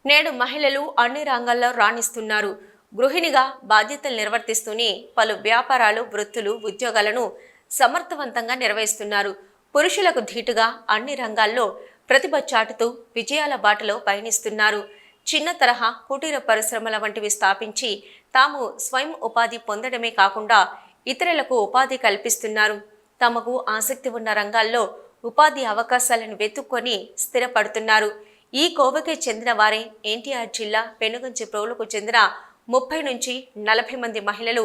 నేడు మహిళలు అన్ని రంగాల్లో రాణిస్తున్నారు. గృహిణిగా బాధ్యతలు నిర్వర్తిస్తూనే పలు వ్యాపారాలు, వృత్తులు, ఉద్యోగాలను సమర్థవంతంగా నిర్వహిస్తున్నారు. పురుషులకు ధీటుగా అన్ని రంగాల్లో ప్రతిభ చాటుతూ విజయాల బాటలో పయనిస్తున్నారు. చిన్న తరహా కుటీర పరిశ్రమల వంటివి స్థాపించి తాము స్వయం ఉపాధి పొందడమే కాకుండా ఇతరులకు ఉపాధి కల్పిస్తున్నారు. తమకు ఆసక్తి ఉన్న రంగాల్లో ఉపాధి అవకాశాలను వెతుక్కొని స్థిరపడుతున్నారు. ఈ కోవకి చెందిన వారే ఎన్టీఆర్ జిల్లా పెనుగంచిప్రోలుకు చెందిన 30 నుంచి 40 మంది మహిళలు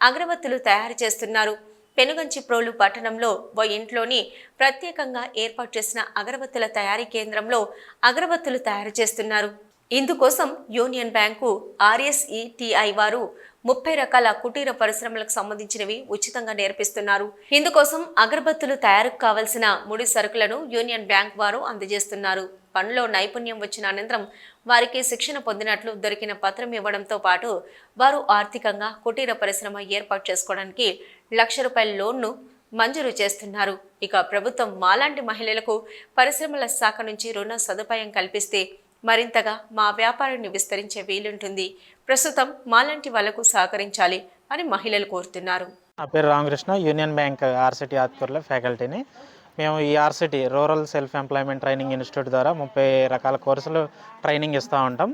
అగరబత్తులు తయారు చేస్తున్నారు. పెనుగంచిప్రోలు పట్టణంలో ఓ ఇంట్లోని ప్రత్యేకంగా ఏర్పాటు చేసిన అగరబత్తుల తయారీ కేంద్రంలో అగరబత్తులు తయారు చేస్తున్నారు. ఇందుకోసం యూనియన్ బ్యాంకు RSETI వారు 30 రకాల కుటీర పరిశ్రమలకు సంబంధించినవి ఉచితంగా నేర్పిస్తున్నారు. ఇందుకోసం అగరబత్తులు తయారుకు కావలసిన ముడి సరుకులను యూనియన్ బ్యాంక్ వారు అందజేస్తున్నారు. పనిలో నైపుణ్యం వచ్చిన అనంతరం వారికి శిక్షణ పొందినట్లు దొరికిన పత్రం ఇవ్వడంతో పాటు వారు ఆర్థికంగా కుటీర పరిశ్రమ ఏర్పాటు చేసుకోవడానికి ₹1,00,000 లోన్ను మంజూరు చేస్తున్నారు. ఇక ప్రభుత్వం మాలాంటి మహిళలకు పరిశ్రమల శాఖ నుంచి రుణ సదుపాయం కల్పిస్తే మరింతగా మా వ్యాపారాన్ని విస్తరించే వీలుంటుంది. ప్రస్తుతం మాలాంటి వాళ్లకు సహకరించాలి అని మహిళలు కోరుతున్నారు. నా పేరు రామకృష్ణ, యూనియన్ బ్యాంక్ RCT ఆత్కూరులో ఫ్యాకల్టీని. మేము ఈ RCT rural self employment training institute ద్వారా 30 రకాల కోర్సులు ట్రైనింగ్ ఇస్తూ ఉంటాం.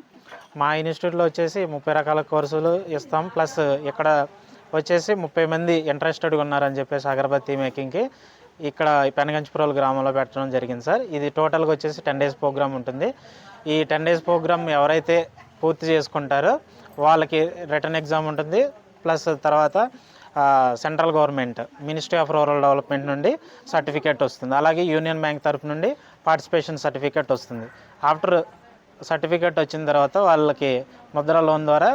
మా ఇన్స్టిట్యూట్లో వచ్చేసి 30 రకాల కోర్సులు ఇస్తాం. ప్లస్ ఇక్కడ వచ్చేసి 30 మంది ఇంట్రెస్టెడ్గా ఉన్నారని చెప్పేసి అగరబత్తి మేకింగ్కి ఇక్కడ పెనుగంచిప్రోలు గ్రామంలో పెట్టడం జరిగింది సార్. ఇది టోటల్గా వచ్చేసి 10 డేస్ ప్రోగ్రామ్ ఉంటుంది. ఈ 10 డేస్ ప్రోగ్రామ్ ఎవరైతే పూర్తి చేసుకుంటారో వాళ్ళకి రిటర్న్ ఎగ్జామ్ ఉంటుంది. ప్లస్ తర్వాత central government ministry of rural development నుండి సర్టిఫికేట్ వస్తుంది. అలాగే యూనియన్ బ్యాంక్ తరఫు నుండి పార్టిసిపేషన్ సర్టిఫికేట్ వస్తుంది. ఆఫ్టర్ సర్టిఫికేట్ వచ్చిన తర్వాత వాళ్ళకి ముద్ర లోన్ ద్వారా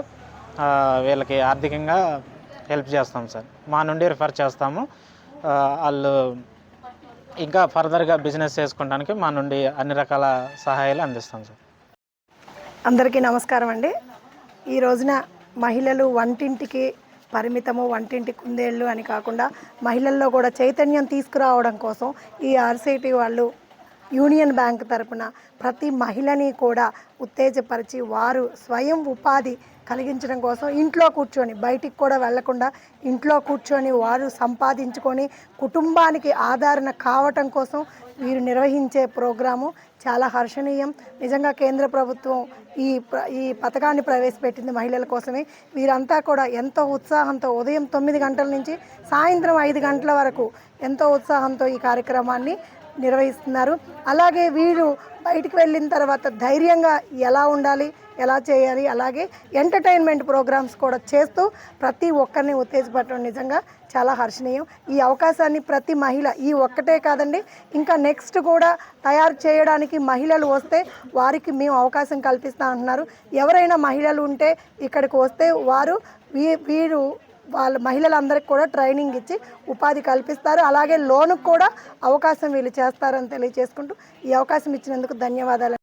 వీళ్ళకి ఆర్థికంగా హెల్ప్ చేస్తాం సార్. మా నుండి రిఫర్ చేస్తాము. వాళ్ళు ఇంకా ఫర్దర్గా బిజినెస్ చేసుకోవడానికి మా నుండి అన్ని రకాల సహాయాలు అందిస్తాం సార్. అందరికీ నమస్కారం అండి. ఈ రోజున మహిళలు వంటింటికి పరిమితము, వంటింటి కుందేళ్ళు అని కాకుండా మహిళల్లో కూడా చైతన్యం తీసుకురావడం కోసం ఈ RCT వాళ్ళు యూనియన్ బ్యాంక్ తరపున ప్రతి మహిళని కూడా ఉత్తేజపరిచి వారు స్వయం ఉపాధి కలిగించడం కోసం ఇంట్లో కూర్చొని బయటికి కూడా వెళ్లకుండా ఇంట్లో కూర్చొని వారు సంపాదించుకొని కుటుంబానికి ఆదరణ కావటం కోసం వీరు నిర్వహించే ప్రోగ్రాము చాలా హర్షణీయం. నిజంగా కేంద్ర ప్రభుత్వం ఈ పథకాన్ని ప్రవేశపెట్టింది మహిళల కోసమే. వీరంతా కూడా ఎంతో ఉత్సాహంతో ఉదయం 9 గంటల నుంచి సాయంత్రం 5 గంటల వరకు ఎంతో ఉత్సాహంతో ఈ కార్యక్రమాన్ని నిర్వహిస్తున్నారు. అలాగే వీరు బయటికి వెళ్ళిన తర్వాత ధైర్యంగా ఎలా ఉండాలి, ఎలా చేయాలి, అలాగే ఎంటర్టైన్మెంట్ ప్రోగ్రామ్స్ కూడా చేస్తూ ప్రతి ఒక్కరిని ఉత్తేజపడటం నిజంగా చాలా హర్షణీయం. ఈ అవకాశాన్ని ప్రతి మహిళ ఈ ఒక్కటే కాదండి, ఇంకా నెక్స్ట్ కూడా తయారు చేయడానికి మహిళలు వస్తే వారికి మేము అవకాశం కల్పిస్తా అంటున్నారు. ఎవరైనా మహిళలు ఉంటే ఇక్కడికి వస్తే వారు వీరు వాళ్ళ మహిళలందరికీ కూడా ట్రైనింగ్ ఇచ్చి ఉపాధి కల్పిస్తారు. అలాగే లోనుకు కూడా అవకాశం వీళ్ళు చేస్తారని తెలియజేసుకుంటూ ఈ అవకాశం ఇచ్చినందుకు ధన్యవాదాలు.